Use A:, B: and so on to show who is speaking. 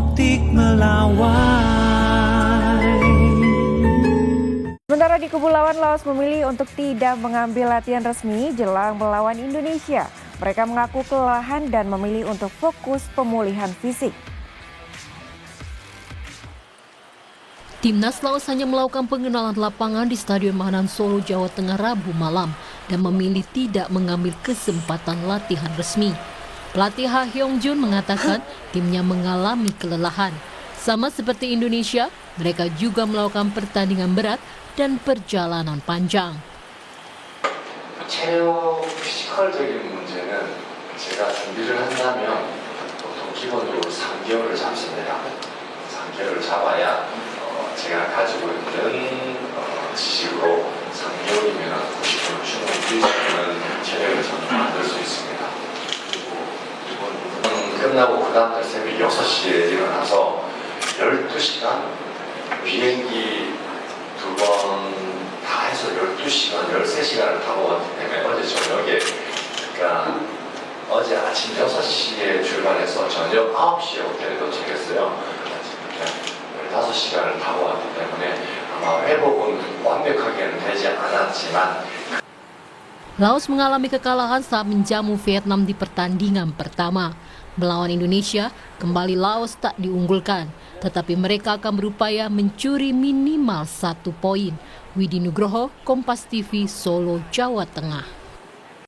A: optik melawai.
B: Sementara di kubu lawan, Laos memilih untuk tidak mengambil latihan resmi jelang melawan Indonesia. Mereka mengaku kelelahan dan memilih untuk fokus pemulihan fisik.
C: Timnas Laos hanya melakukan pengenalan lapangan di Stadion Mahanan Solo, Jawa Tengah Rabu malam dan memilih tidak mengambil kesempatan latihan resmi. Pelatih Ha Hyung Jun mengatakan timnya mengalami kelelahan. Sama seperti Indonesia, mereka juga melakukan pertandingan berat dan perjalanan panjang.
D: 체력 피지컬적인 문제는 제가 준비를 한다면 보통 기본적으로 3개월을 잡습니다. 3개월을 잡아야 제가 가지고 있는 지식으로 3개월이면 90분 충분히 뛸 수 있는 체력을 저는 만들 수 있습니다. 그리고 끝나고 그 다음날 새벽 6시에 일어나서 12시간 비행기 2번 다 해서 12시간, 13시간을 타고 왔기 때문에 어제 저녁에, 그러니까 어제 아침 6시에 출발해서 저녁 9시에 호텔에 도착했어요. 15시간을 타고 왔기 때문에 아마 회복은 완벽하게는 되지 않았지만
C: Laos mengalami kekalahan saat menjamu Vietnam di pertandingan pertama. Melawan Indonesia, kembali Laos tak diunggulkan, tetapi mereka akan berupaya mencuri minimal 1 poin. Widi Nugroho, Kompas TV, Solo, Jawa Tengah.